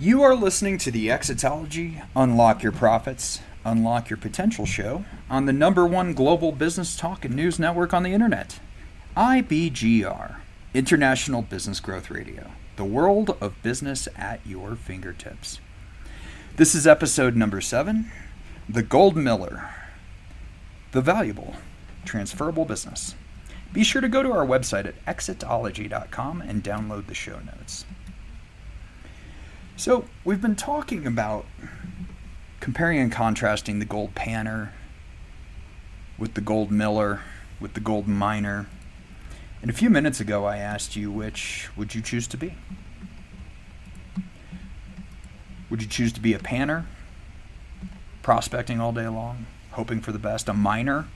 You are listening to the Exitology Unlock Your Profits, Unlock Your Potential show on the number one global business talk and news network on the internet, IBGR, International Business Growth Radio, the world of business at your fingertips. This is episode number 7, The Gold Miller, the valuable, transferable business. Be sure to go to our website at exitology.com and download the show notes. So, we've been talking about comparing and contrasting the gold panner with the gold miller, with the gold miner. And a few minutes ago, I asked you, which would you choose to be? Would you choose to be a panner, prospecting all day long, hoping for the best, a miner,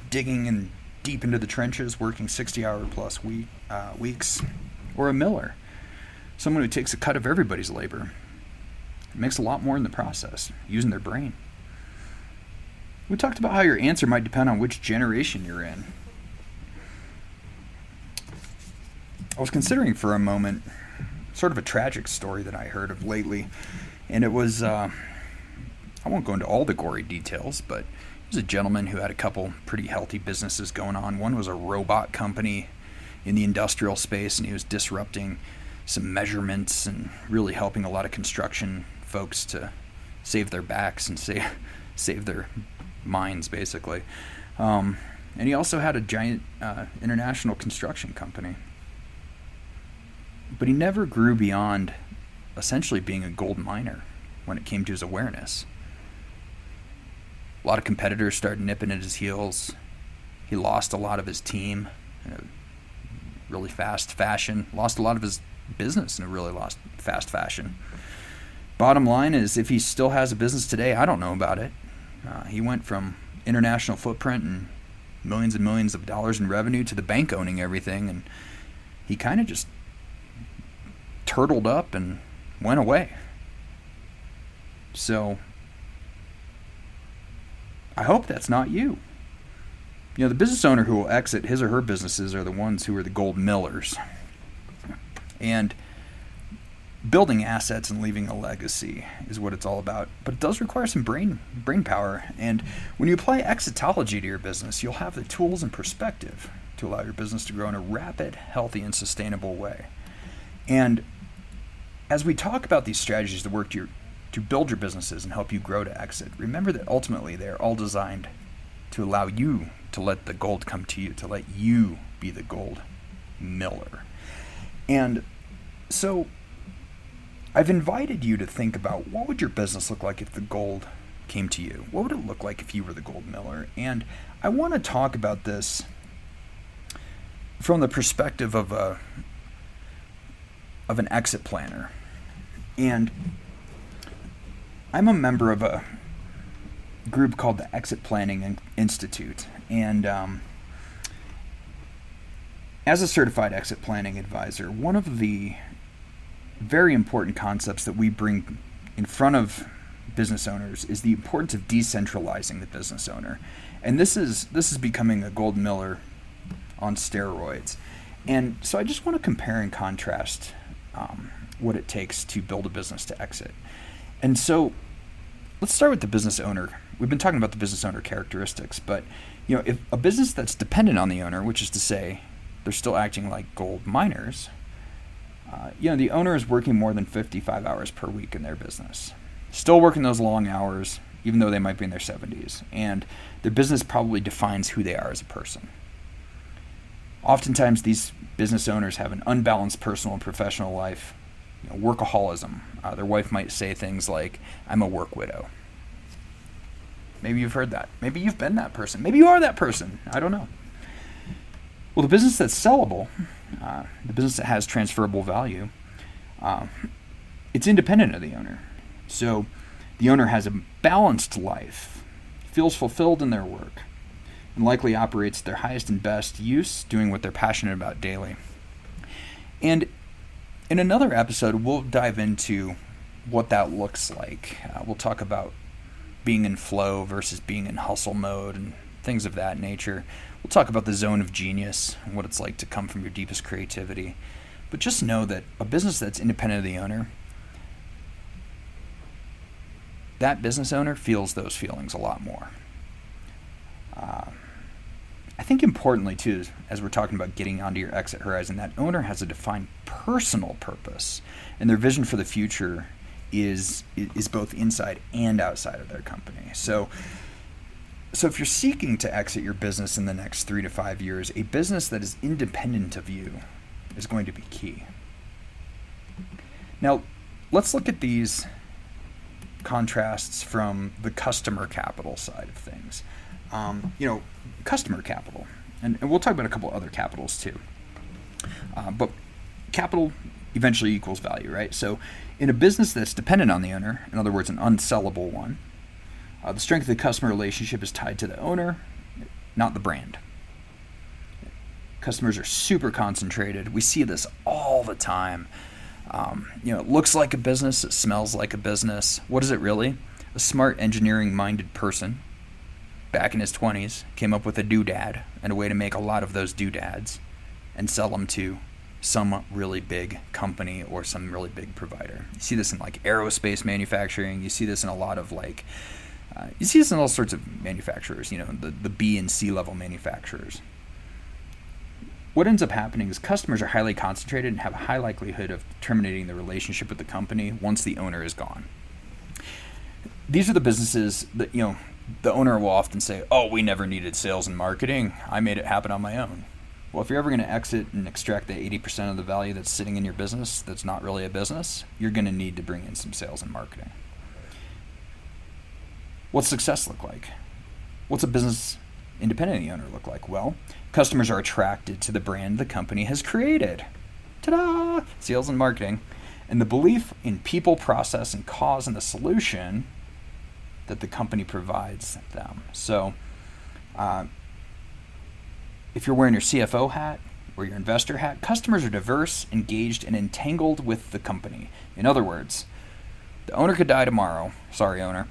digging in deep into the trenches, working 60-hour plus weeks, or a miller, someone who takes a cut of everybody's labor, makes a lot more in the process, using their brain? We talked about how your answer might depend on which generation you're in. I was considering for a moment sort of a tragic story that I heard of lately, and it was, I won't go into all the gory details, but it was a gentleman who had a couple pretty healthy businesses going on. One was a robot company in the industrial space, and he was disrupting some measurements and really helping a lot of construction folks to save their backs and save their minds, basically. And he also had a giant international construction company. But he never grew beyond essentially being a gold miner when it came to his awareness. A lot of competitors started nipping at his heels. He lost a lot of his team in a really fast fashion, lost a lot of his business in a really fast fashion. Bottom line is, if he still has a business today, I don't know about it. He went from international footprint and millions of dollars in revenue to the bank owning everything, and he kind of just turtled up and went away. So I hope that's not you. You know, the business owner who will exit his or her businesses are the ones who are the gold millers. And building assets and leaving a legacy is what it's all about. But it does require some brain power. And when you apply Exitology to your business, you'll have the tools and perspective to allow your business to grow in a rapid, healthy, and sustainable way. And as we talk about these strategies that work to build your businesses and help you grow to exit, remember that ultimately they're all designed to allow you to let the gold come to you, to let you be the gold miller. And so I've invited you to think about, what would your business look like if the gold came to you? What would it look like if you were the gold miller? And I want to talk about this from the perspective of an exit planner. And I'm a member of a group called the Exit Planning Institute. And as a certified exit planning advisor, one of the very important concepts that we bring in front of business owners is the importance of decentralizing the business owner. And this is becoming a gold miller on steroids. And so I just want to compare and contrast what it takes to build a business to exit. And so let's start with the business owner. We've been talking about the business owner characteristics, but you know, if a business that's dependent on the owner, which is to say they're still acting like gold miners, the owner is working more than 55 hours per week in their business. Still working those long hours, even though they might be in their 70s. And their business probably defines who they are as a person. Oftentimes, these business owners have an unbalanced personal and professional life, workaholism. Their wife might say things like, "I'm a work widow." Maybe you've heard that. Maybe you've been that person. Maybe you are that person. I don't know. Well, the business that's sellable, the business that has transferable value, it's independent of the owner. So the owner has a balanced life, feels fulfilled in their work, and likely operates at their highest and best use, doing what they're passionate about daily. And in another episode, we'll dive into what that looks like. We'll talk about being in flow versus being in hustle mode and things of that nature. We'll talk about the zone of genius and what it's like to come from your deepest creativity. But just know that a business that's independent of the owner that business owner feels those feelings a lot more. I think importantly too, as we're talking about getting onto your exit horizon, that owner has a defined personal purpose, and their vision for the future is both inside and outside of their company. So if you're seeking to exit your business in the next 3 to 5 years, a business that is independent of you is going to be key. Now, let's look at these contrasts from the customer capital side of things. Customer capital, and we'll talk about a couple other capitals too. But capital eventually equals value, right? So in a business that's dependent on the owner, in other words, an unsellable one, the strength of the customer relationship is tied to the owner, not the brand. Customers are super concentrated. We see this all the time. It looks like a business, it smells like a business. What is it really? A smart engineering-minded person back in his 20s came up with a doodad and a way to make a lot of those doodads and sell them to some really big company or some really big provider. You see this in like aerospace manufacturing. You see this in a lot of you see this in all sorts of manufacturers, the B and C level manufacturers. What ends up happening is customers are highly concentrated and have a high likelihood of terminating the relationship with the company once the owner is gone. These are the businesses that, the owner will often say, oh, we never needed sales and marketing. I made it happen on my own. Well, if you're ever going to exit and extract the 80% of the value that's sitting in your business that's not really a business, you're going to need to bring in some sales and marketing. What's success look like? What's a business independent of the owner look like? Well, customers are attracted to the brand the company has created. Ta-da! Sales and marketing. And the belief in people, process, and cause and the solution that the company provides them. So if you're wearing your CFO hat or your investor hat, customers are diverse, engaged, and entangled with the company. In other words, the owner could die tomorrow. Sorry, owner.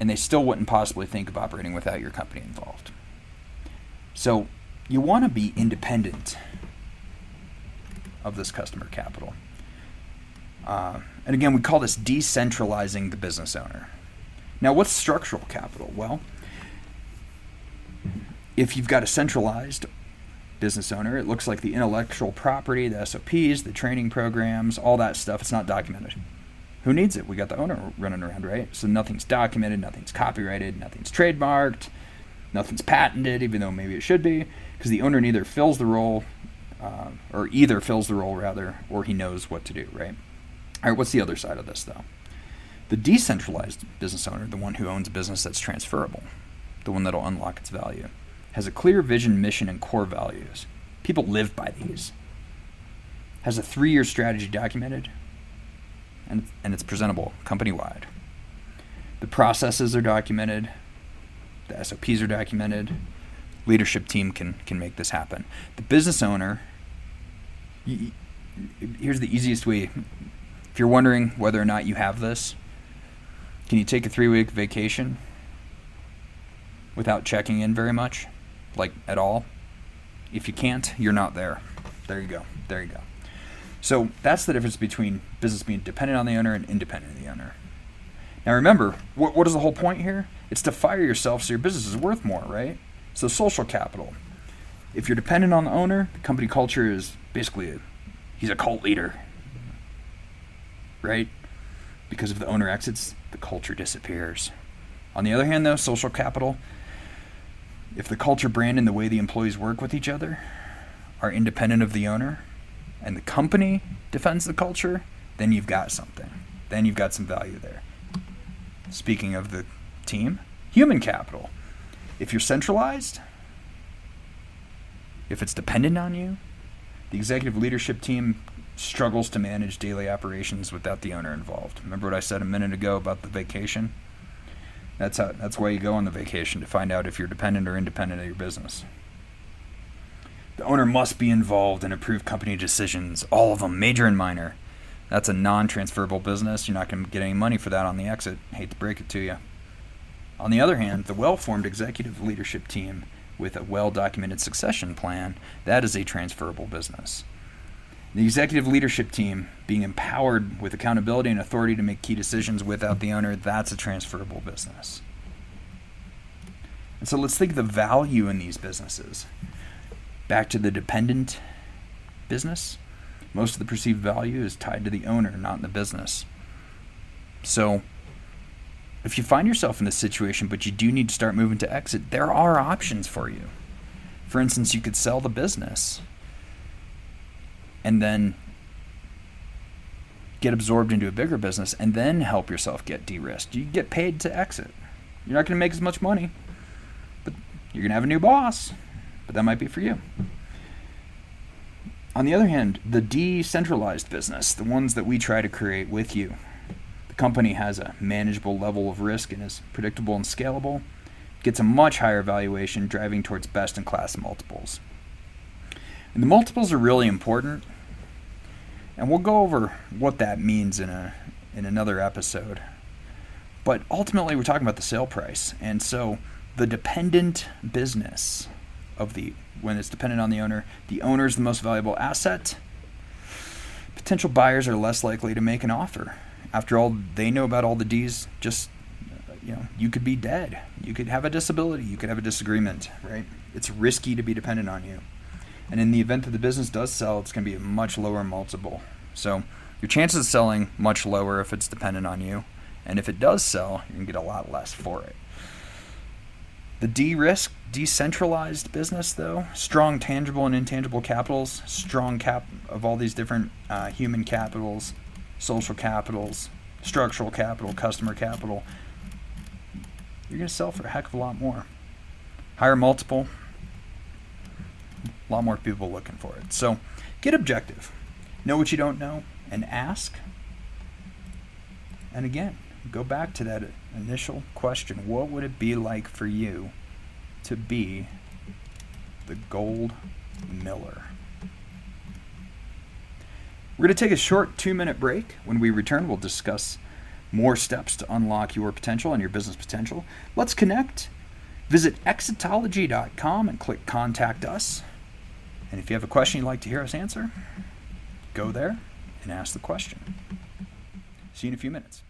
And they still wouldn't possibly think of operating without your company involved. So you want to be independent of this customer capital. And again, we call this decentralizing the business owner. Now, what's structural capital? Well, if you've got a centralized business owner, it looks like the intellectual property, the SOPs, the training programs, all that stuff, it's not documented. Who needs it? We got the owner running around, right? So nothing's documented, nothing's copyrighted, nothing's trademarked, nothing's patented, even though maybe it should be, because the owner either fills the role, or he knows what to do, right? All right, what's the other side of this, though? The decentralized business owner, the one who owns a business that's transferable, the one that'll unlock its value, has a clear vision, mission, and core values. People live by these. Has a 3-year strategy documented, and it's presentable company-wide. The processes are documented. The SOPs are documented. Leadership team can make this happen. The business owner, here's the easiest way. If you're wondering whether or not you have this, can you take a 3-week vacation without checking in very much, like at all? If you can't, you're not there. There you go. So that's the difference between business being dependent on the owner and independent of the owner. Now remember, what is the whole point here? It's to fire yourself so your business is worth more, right? So social capital. If you're dependent on the owner, the company culture is basically he's a cult leader, right? Because if the owner exits, the culture disappears. On the other hand, though, social capital, if the culture, brand, and the way the employees work with each other are independent of the owner, and the company defends the culture, then you've got something. Then you've got some value there. Speaking of the team, human capital. If you're centralized, if it's dependent on you, the executive leadership team struggles to manage daily operations without the owner involved. Remember what I said a minute ago about the vacation? That's why you go on the vacation, to find out if you're dependent or independent of your business. The owner must be involved and approve company decisions, all of them, major and minor. That's a non-transferable business. You're not going to get any money for that on the exit. Hate to break it to you. On the other hand, the well-formed executive leadership team with a well-documented succession plan, that is a transferable business. The executive leadership team being empowered with accountability and authority to make key decisions without the owner, that's a transferable business. And so let's think of the value in these businesses. Back to the dependent business, most of the perceived value is tied to the owner, not in the business. So if you find yourself in this situation, but you do need to start moving to exit, there are options for you. For instance, you could sell the business and then get absorbed into a bigger business and then help yourself get de-risked. You get paid to exit. You're not going to make as much money, but you're going to have a new boss, but that might be for you. On the other hand, the decentralized business, the ones that we try to create with you, the company has a manageable level of risk and is predictable and scalable, gets a much higher valuation, driving towards best-in-class multiples. And the multiples are really important, and we'll go over what that means in another episode. But ultimately, we're talking about the sale price. And so the dependent business when it's dependent on the owner is the most valuable asset. Potential buyers are less likely to make an offer. After all, they know about all the D's. Just, you could be dead. You could have a disability. You could have a disagreement, right? It's risky to be dependent on you. And in the event that the business does sell, it's going to be a much lower multiple. So your chances of selling much lower if it's dependent on you. And if it does sell, you're going to get a lot less for it. The de-risk, decentralized business, though, strong tangible and intangible capitals, strong of all these different human capitals, social capitals, structural capital, customer capital, you're going to sell for a heck of a lot more. Higher multiple, a lot more people looking for it. So get objective. Know what you don't know and ask. And again, go back to that initial question. What would it be like for you to be the gold miller? We're going to take a short 2-minute break. When we return, we'll discuss more steps to unlock your potential and your business potential. Let's connect. Visit Exitology.com and click Contact Us. And if you have a question you'd like to hear us answer, go there and ask the question. See you in a few minutes.